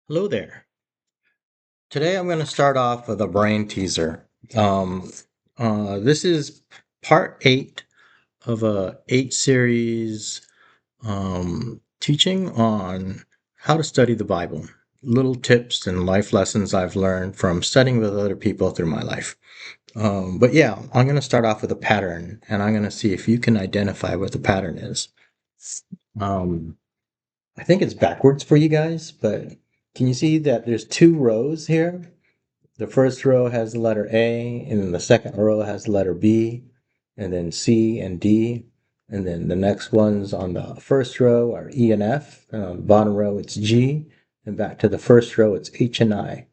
Hello there. Today I'm going to start off with a brain teaser. This is part 8 of a 8 series teaching on how to study the Bible. Little tips and life lessons I've learned from studying with other people through my life. But yeah, I'm going to start off with a pattern, and I'm going to see if you can identify what the pattern is. Um, I think it's backwards for you guys, but can you see that there's 2 rows here? The first row has the letter A, and then the second row has the letter B, and then C and D. And then the next ones on the first row are E and F, and on the bottom row it's G, and back to the first row it's H and I.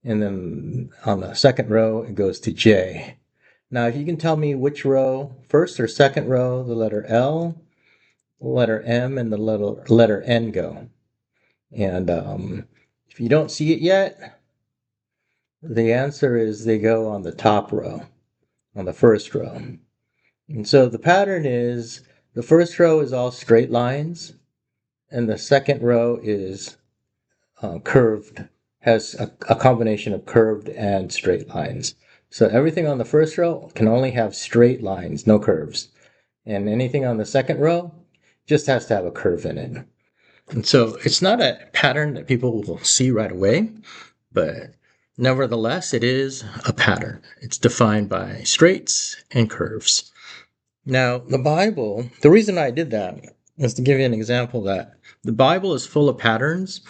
And then on the second row it goes to J. Now, if you can tell me which row, first or second row, the letter L, the letter M, and the letter N go. And if you don't see it yet, the answer is they go on the top row, on the first row. And so the pattern is the first row is all straight lines, and the second row is curved, has a combination of curved and straight lines. So everything on the first row can only have straight lines, no curves. And anything on the second row just has to have a curve in it. And so it's not a pattern that people will see right away, but nevertheless, it is a pattern. It's defined by straights and curves. Now, the Bible, the reason I did that is to give you an example that the Bible is full of patterns,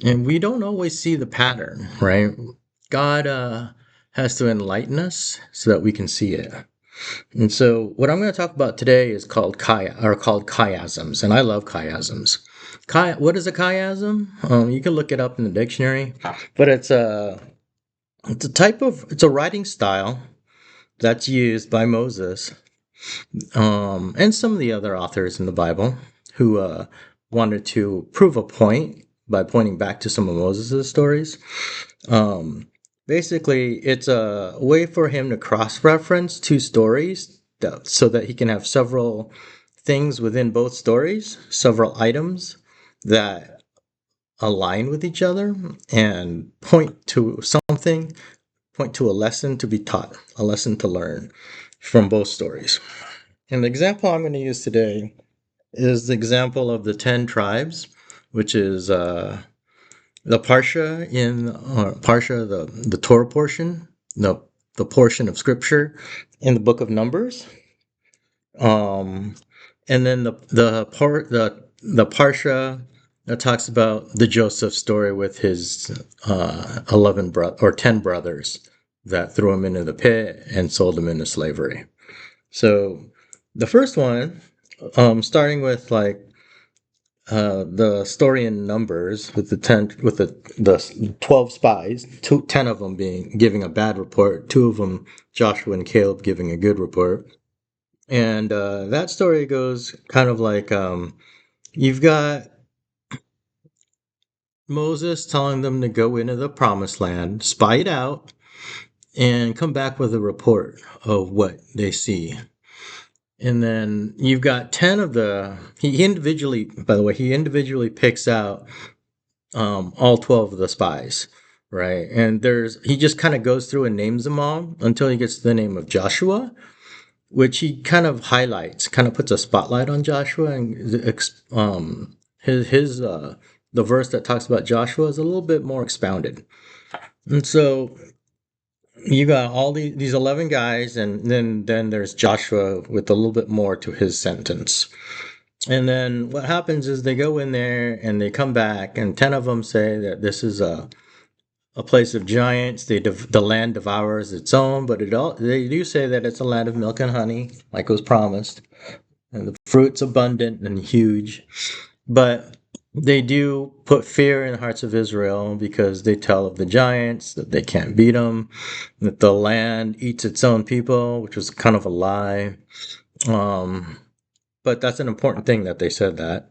and we don't always see the pattern, right? God has to enlighten us so that we can see it. And so, what I'm going to talk about today is called chiasms, and I love chiasms. What is a chiasm? You can look it up in the dictionary, but it's a writing style that's used by Moses, and some of the other authors in the Bible who wanted to prove a point by pointing back to some of Moses' stories. Um, Basically, it's a way for him to cross-reference 2 stories so that he can have several things within both stories, several items that align with each other and point to something, point to a lesson to be taught, a lesson to learn from both stories. And the example I'm going to use today is the example of the 10 tribes, which is the Parsha, the Torah portion, the portion of scripture in the book of Numbers. Um, and then the Parsha that talks about the Joseph story with his 10 brothers that threw him into the pit and sold him into slavery. So the first one, starting with the story in Numbers with the 12 spies, 10 of them giving a bad report, 2 of them, Joshua and Caleb, giving a good report. And that story goes kind of like you've got Moses telling them to go into the promised land, spy it out, and come back with a report of what they see. And then you've got 10 of he individually, by the way, he individually picks out all 12 of the spies, right? And he just kind of goes through and names them all until he gets to the name of Joshua, which he kind of highlights, kind of puts a spotlight on Joshua, and the verse that talks about Joshua is a little bit more expounded. And so you got all these 11 guys, and then there's Joshua with a little bit more to his sentence. And then what happens is they go in there and they come back, and 10 of them say that this is a place of giants. The land devours its own, but they do say that it's a land of milk and honey, like was promised, and the fruit's abundant and huge. But they do put fear in the hearts of Israel because they tell of the giants, that they can't beat them, that the land eats its own people, which was kind of a lie. But that's an important thing that they said that,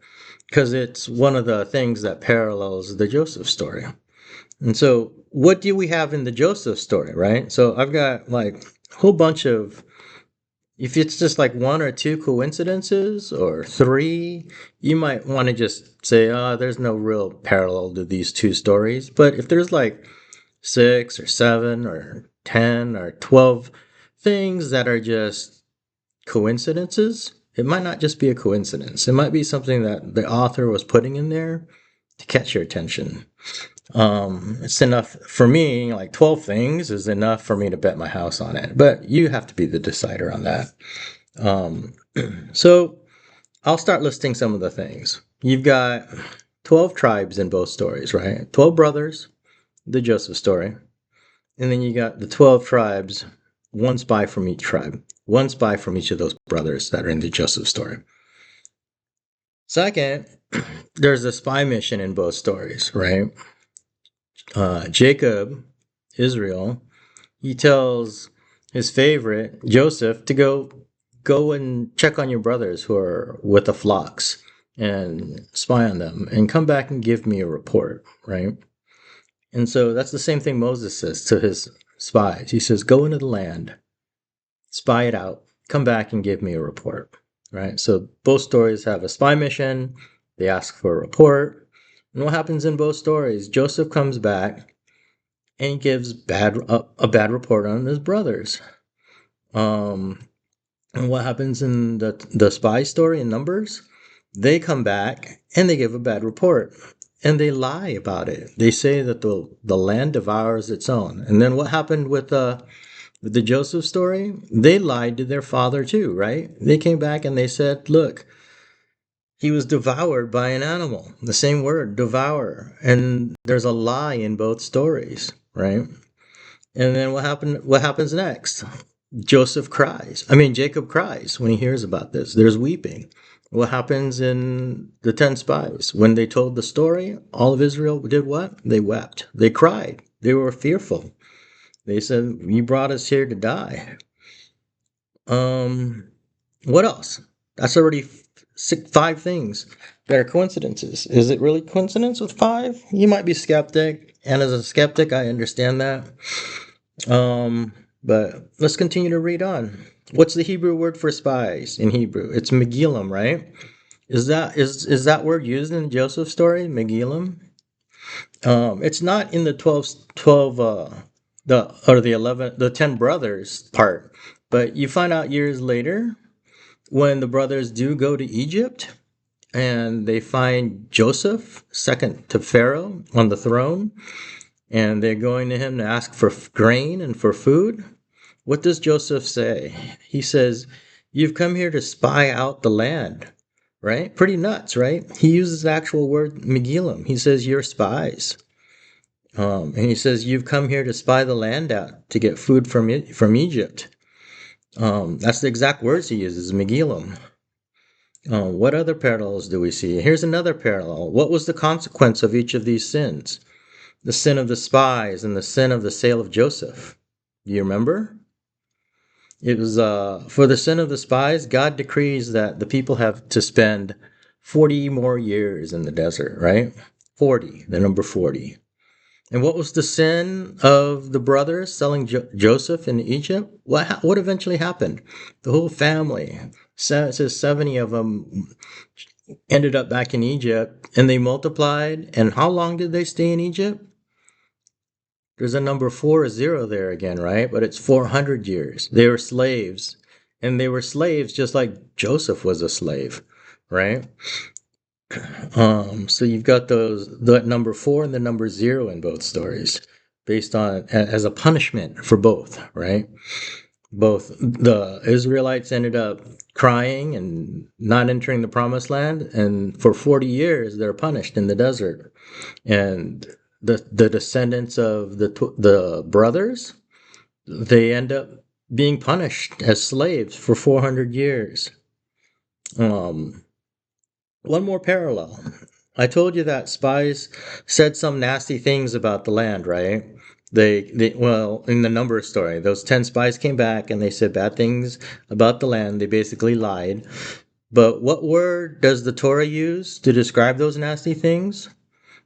because it's one of the things that parallels the Joseph story. And so, what do we have in the Joseph story, right? So, I've got like a whole bunch of If it's just like one or two coincidences or three, you might want to just say, oh, there's no real parallel to these two stories. But if there's like six or seven or 10 or 12 things that are just coincidences, it might not just be a coincidence. It might be something that the author was putting in there to catch your attention. It's enough for me, like 12 things is enough for me to bet my house on it. But you have to be the decider on that. Um, so I'll start listing some of the things. You've got 12 tribes in both stories, right? 12 brothers, the Joseph story. And then you got the 12 tribes, one spy from each tribe, one spy from each of those brothers that are in the Joseph story. Second, there's a spy mission in both stories, right? Jacob, Israel, he tells his favorite, Joseph, to go and check on your brothers who are with the flocks and spy on them and come back and give me a report, right? And so that's the same thing Moses says to his spies. He says, go into the land, spy it out, come back and give me a report, right? So both stories have a spy mission. They ask for a report. And what happens in both stories? Joseph comes back and he gives a bad report on his brothers. Um, and what happens in the spy story in Numbers? They come back and they give a bad report. And they lie about it. They say that the land devours its own. And then what happened with the Joseph story? They lied to their father too, right? They came back and they said, look, he was devoured by an animal. The same word, devour. And there's a lie in both stories, right? And then what happens next? Jacob cries when he hears about this. There's weeping. What happens in the 10 spies? When they told the story, all of Israel did what? They wept. They cried. They were fearful. They said, you brought us here to die. Um, what else? That's already five things that are coincidences. Is it really coincidence with five? You might be skeptic, and as a skeptic, I understand that. Um, but let's continue to read on. What's the Hebrew word for spies in Hebrew? It's Megillim, right? Is that word used in Joseph's story, Megillim? It's not in the 12 the 11, the 10 brothers part, but you find out years later when the brothers do go to Egypt and they find Joseph, second to Pharaoh, on the throne, and they're going to him to ask for grain and for food. What does Joseph say? He says, you've come here to spy out the land, right? Pretty nuts, right? He uses the actual word Megillim. He says, you're spies. And he says, you've come here to spy the land out to get food from Egypt. That's the exact words he uses, Megillim. What other parallels do we see? Here's another parallel. What was the consequence of each of these sins? The sin of the spies and the sin of the sale of Joseph. Do you remember? It was for the sin of the spies, God decrees that the people have to spend 40 more years in the desert, right? 40, the number 40. And what was the sin of the brothers selling Joseph in Egypt? What eventually happened? The whole family, it says 70 of them, ended up back in Egypt, and they multiplied. And how long did they stay in Egypt? There's a number 40 there again, right? But it's 400 years. They were slaves. And they were slaves just like Joseph was a slave, right? So you've got the number 4 and the number 0 in both stories, based on as a punishment for both, right? Both the Israelites ended up crying and not entering the promised land, and for 40 years they're punished in the desert. And the descendants of the brothers, they end up being punished as slaves for 400 years. Um, One more parallel. I told you that spies said some nasty things about the land, right? Well, in the number story, those 10 spies came back and they said bad things about the land. They basically lied. But what word does the Torah use to describe those nasty things?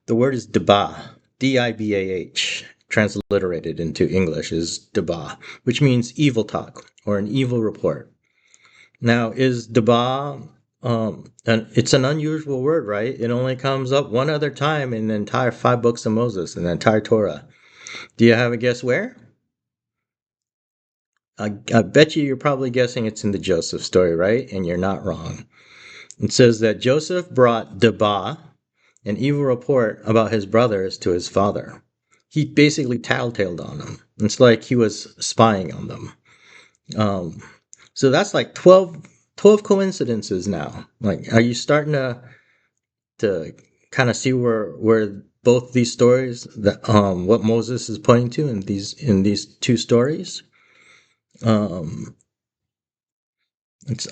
The word is dibah, Dibah. Transliterated into English is dibah, which means evil talk or an evil report. Now, is deba, and it's an unusual word, right? It only comes up one other time in the entire five books of Moses, in the entire Torah. Do you have a guess where? I bet you're probably guessing it's in the Joseph story, right? And you're not wrong. It says that Joseph brought deba, an evil report about his brothers, to his father. He basically tattletaled on them. It's like he was spying on them. Um, so that's like 12 coincidences now. Like, are you starting to kind of see where both these stories, that what Moses is pointing to in these two stories? Um,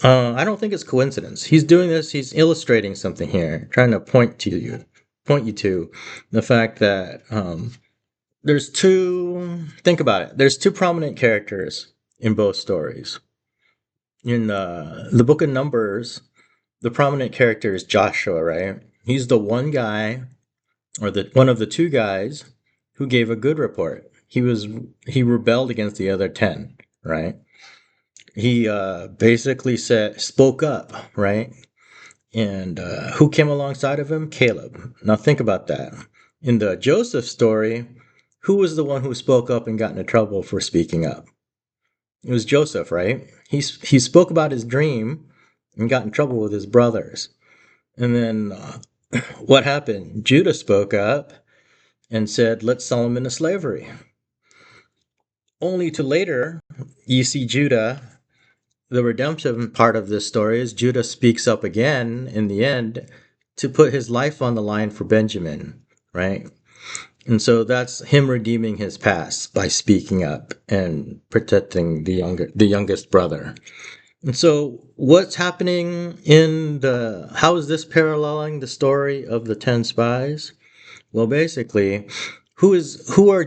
I don't think it's coincidence. He's doing this. He's illustrating something here, trying to point you to the fact that there's two. Think about it. There's two prominent characters in both stories. In the book of Numbers, the prominent character is Joshua, right? He's the one guy, or the one of the two guys, who gave a good report. He rebelled against the other 10, right? He basically spoke up, right? And who came alongside of him? Caleb. Now think about that. In the Joseph story, who was the one who spoke up and got into trouble for speaking up? It was Joseph, right? He spoke about his dream and got in trouble with his brothers. And then what happened? Judah spoke up and said, let's sell him into slavery. Only to later, you see Judah, the redemption part of this story is Judah speaks up again in the end to put his life on the line for Benjamin, right? And so that's him redeeming his past by speaking up and protecting the youngest brother. And so what's happening how is this paralleling the story of the 10 spies? Well, basically, who are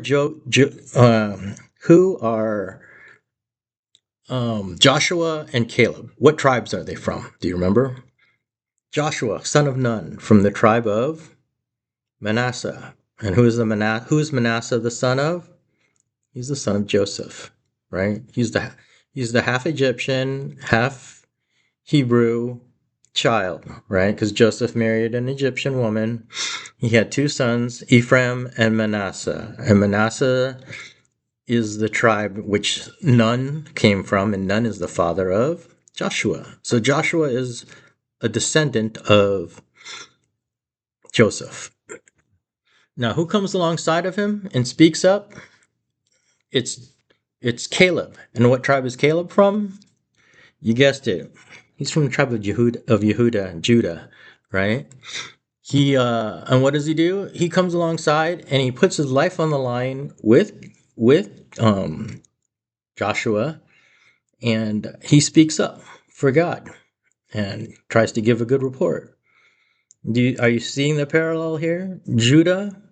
Joshua and Caleb? What tribes are they from? Do you remember? Joshua, son of Nun, from the tribe of Manasseh. And who's Manasseh the son of? He's the son of Joseph, right? He's the half Egyptian, half Hebrew child, right? Because Joseph married an Egyptian woman. He had two sons, Ephraim and Manasseh. And Manasseh is the tribe which Nun came from, and Nun is the father of Joshua. So Joshua is a descendant of Joseph. Now, who comes alongside of him and speaks up? It's it's Caleb. And what tribe is Caleb from? You guessed it. He's from the tribe of Yehuda, Judah, right? And what does he do? He comes alongside and he puts his life on the line with Joshua, and he speaks up for God and tries to give a good report. Are you seeing the parallel here? Judah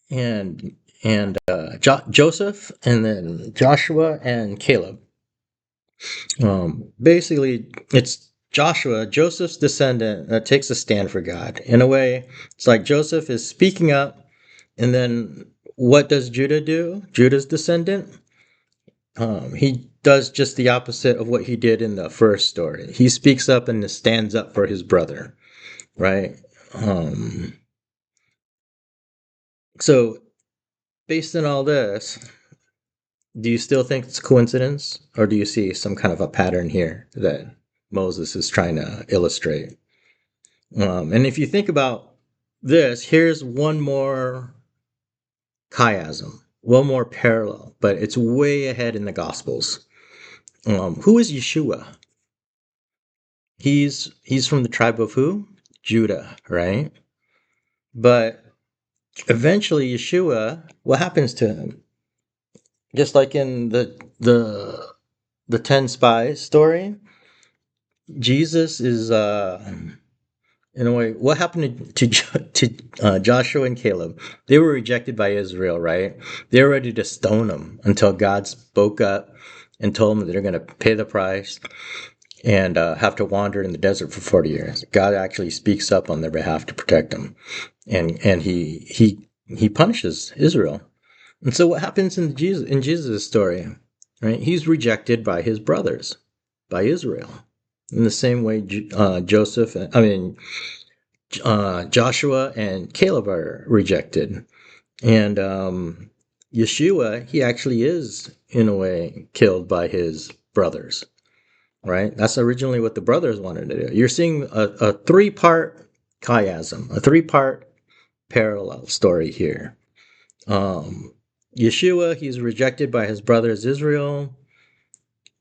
and Joseph, and then Joshua and Caleb. Basically, it's Joshua, Joseph's descendant, that takes a stand for God. In a way, it's like Joseph is speaking up, and then what does Judah do? Judah's descendant, he does just the opposite of what he did in the first story. He speaks up and stands up for his brother, right? So, based on all this, do you still think it's coincidence, or do you see some kind of a pattern here that Moses is trying to illustrate? And if you think about this, here's one more chiasm, one more parallel, but it's way ahead in the Gospels. Who is Yeshua? He's from the tribe of who? Judah, right? But eventually, Yeshua, what happens to him? Just like in the 10 spies story, Jesus is in a way, what happened to Joshua and Caleb? They were rejected by Israel, right? They were ready to stone them until God spoke up and told them that they're going to pay the price and have to wander in the desert for 40 years. God actually speaks up on their behalf to protect them, and he punishes Israel. And so what happens in Jesus' story? Right? He's rejected by his brothers, by Israel. In the same way, Joshua and Caleb are rejected. And Yeshua, he actually is, in a way, killed by his brothers, right? That's originally what the brothers wanted to do. You're seeing a three-part chiasm, a three-part parallel story here. Yeshua, he's rejected by his brothers Israel,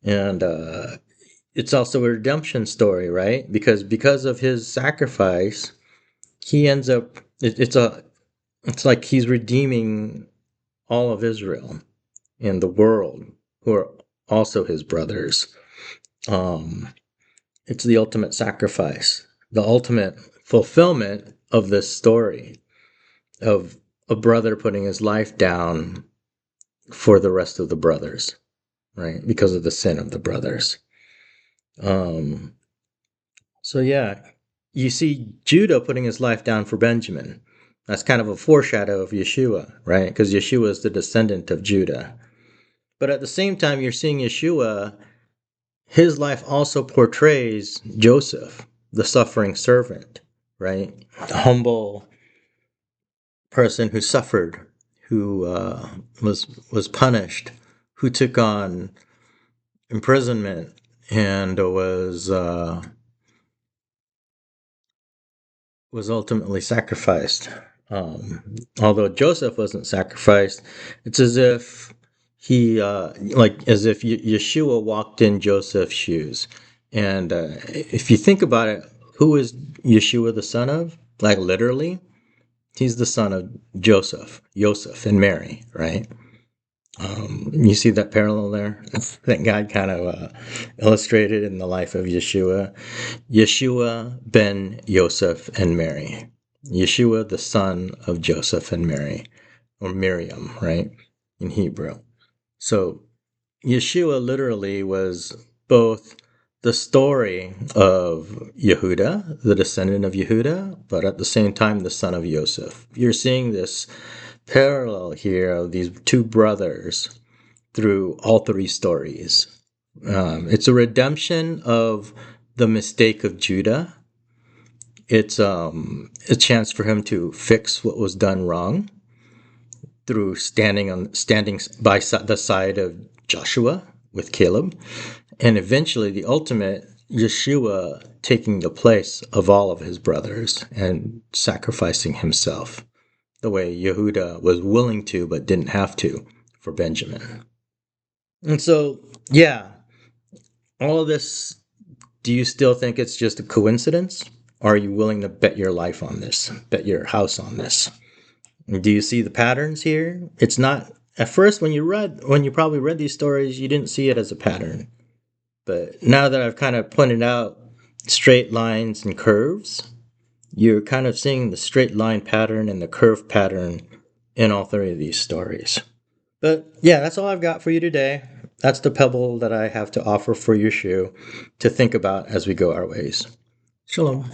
and it's also a redemption story, right? Because of his sacrifice, he ends up. It's like he's redeeming all of Israel and the world, who are also his brothers. It's the ultimate sacrifice, the ultimate fulfillment of this story of a brother putting his life down for the rest of the brothers, right? Because of the sin of the brothers. Um, so yeah, you see Judah putting his life down for Benjamin. That's kind of a foreshadow of Yeshua, right? Because Yeshua is the descendant of Judah. But at the same time, you're seeing Yeshua, his life also portrays Joseph, the suffering servant, right? The humble person who suffered, who was punished, who took on imprisonment and was ultimately sacrificed. Although Joseph wasn't sacrificed, it's as if Yeshua walked in Joseph's shoes. And if you think about it, who is Yeshua the son of? Like literally, he's the son of Joseph and Mary, right? You see that parallel there that God kind of illustrated in the life of Yeshua. Yeshua ben Yosef and Mary. Yeshua, the son of Joseph and Mary, or Miriam, right, in Hebrew. So Yeshua literally was both the story of Yehuda, the descendant of Yehuda, but at the same time the son of Yosef. You're seeing this parallel here of these two brothers through all three stories. It's a redemption of the mistake of Judah. It's a chance for him to fix what was done wrong through standing by the side of Joshua with Caleb, and eventually the ultimate, Yeshua taking the place of all of his brothers and sacrificing himself the way Yehuda was willing to but didn't have to for Benjamin. And so, yeah, all of this, do you still think it's just a coincidence? Or are you willing to bet your life on this, bet your house on this? Do you see the patterns here? It's not, at first when you probably read these stories, you didn't see it as a pattern. But now that I've kind of pointed out straight lines and curves, you're kind of seeing the straight line pattern and the curve pattern in all three of these stories. But yeah, that's all I've got for you today. That's the pebble that I have to offer for your shoe to think about as we go our ways. Shalom.